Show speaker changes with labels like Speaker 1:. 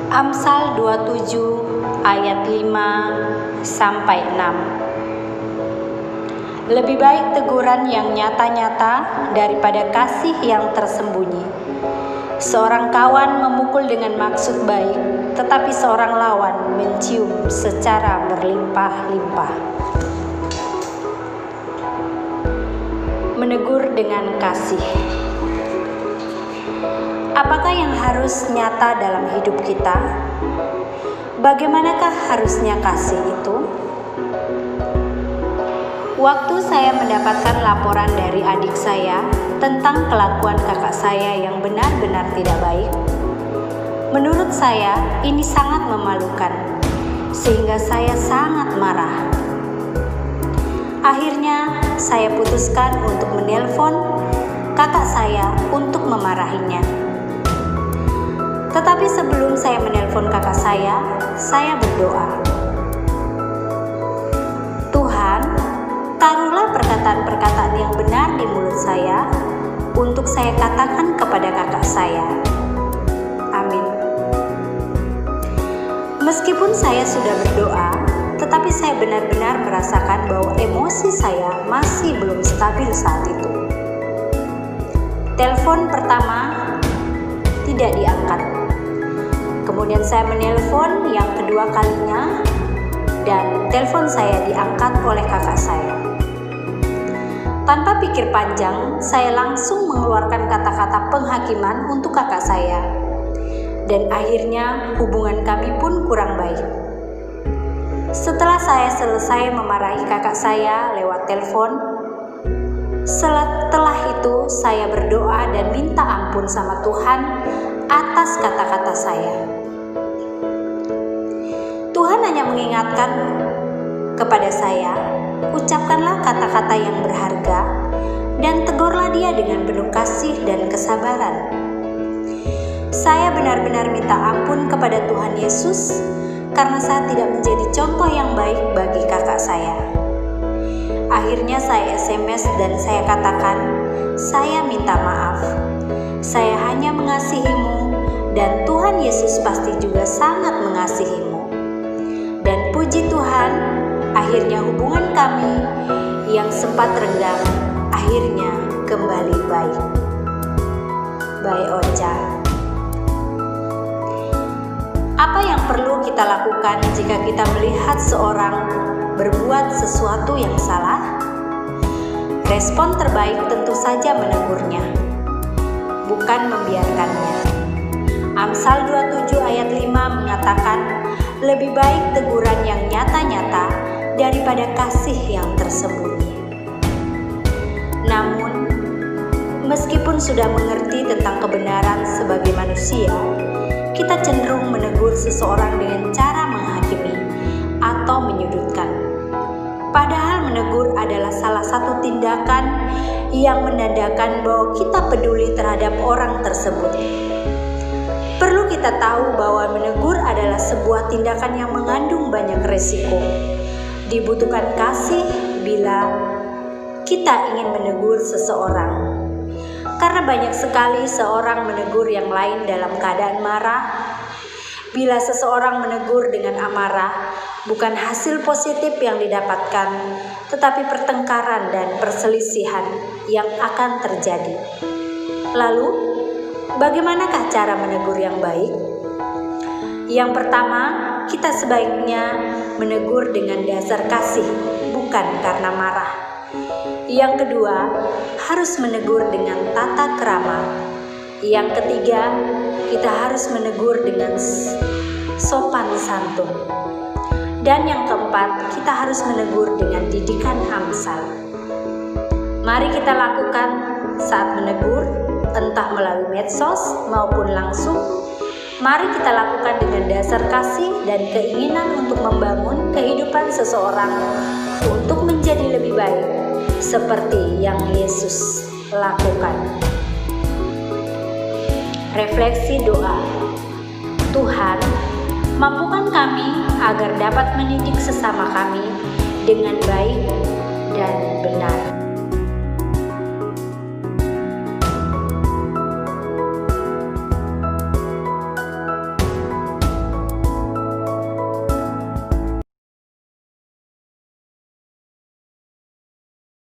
Speaker 1: Amsal 27 ayat 5-6. Lebih baik teguran yang nyata-nyata daripada kasih yang tersembunyi. Seorang kawan memukul dengan maksud baik, tetapi seorang lawan mencium secara berlimpah-limpah. Menegur dengan kasih. Apakah yang harus nyata dalam hidup kita? Bagaimanakah harusnya kasih itu? Waktu saya mendapatkan laporan dari adik saya tentang kelakuan kakak saya yang benar-benar tidak baik, menurut saya ini sangat memalukan, sehingga saya sangat marah. Akhirnya, saya putuskan untuk menelpon kakak saya untuk memarahinya. Tetapi sebelum saya menelpon kakak saya berdoa. Tuhan, taruhlah perkataan-perkataan yang benar di mulut saya untuk saya katakan kepada kakak saya. Amin. Meskipun saya sudah berdoa, tetapi saya benar-benar merasakan bahwa emosi saya masih belum stabil saat itu. Telepon pertama tidak diangkat. Kemudian saya menelpon yang kedua kalinya dan telepon saya diangkat oleh kakak saya. Tanpa pikir panjang, saya langsung mengeluarkan kata-kata penghakiman untuk kakak saya. Dan akhirnya hubungan kami pun kurang baik. Setelah saya selesai memarahi kakak saya lewat telepon, setelah itu saya berdoa dan minta ampun sama Tuhan atas kata-kata saya. Tuhan hanya mengingatkan kepada saya, ucapkanlah kata-kata yang berharga dan tegurlah dia dengan penuh kasih dan kesabaran. Saya benar-benar minta ampun kepada Tuhan Yesus karena saya tidak menjadi contoh yang baik bagi kakak saya. Akhirnya saya SMS dan saya katakan, saya minta maaf. Saya hanya mengasihimu dan Tuhan Yesus pasti juga sangat mengasihimu. Dan puji Tuhan, akhirnya hubungan kami yang sempat renggang akhirnya kembali baik. By Ocha. Apa yang perlu kita lakukan jika kita melihat seorang berbuat sesuatu yang salah? Respon terbaik tentu saja menegurnya, bukan membiarkannya. Amsal 27 ayat 5 mengatakan, lebih baik teguran yang nyata-nyata daripada kasih yang tersembunyi. Namun, meskipun sudah mengerti tentang kebenaran sebagai manusia, kita cenderung menegur seseorang dengan cara menghakimi atau menyudutkan. Padahal menegur adalah salah satu tindakan yang menandakan bahwa kita peduli terhadap orang tersebut. Perlu kita tahu bahwa menegur adalah sebuah tindakan yang mengandung banyak resiko. Dibutuhkan kasih bila kita ingin menegur seseorang. Karena banyak sekali seorang menegur yang lain dalam keadaan marah. Bila seseorang menegur dengan amarah, bukan hasil positif yang didapatkan, tetapi pertengkaran dan perselisihan yang akan terjadi. Lalu, bagaimanakah cara menegur yang baik? Yang pertama, kita sebaiknya menegur dengan dasar kasih, bukan karena marah. Yang kedua, harus menegur dengan tata krama. Yang ketiga, kita harus menegur dengan sopan santun. Dan yang keempat, kita harus menegur dengan didikan Amsal. Mari kita lakukan saat menegur, entah melalui medsos maupun langsung. Mari kita lakukan dengan dasar kasih dan keinginan untuk membangun kehidupan seseorang untuk menjadi lebih baik, seperti yang Yesus lakukan. Refleksi doa. Tuhan, mampukan kami agar dapat mendidik sesama kami dengan baik dan benar.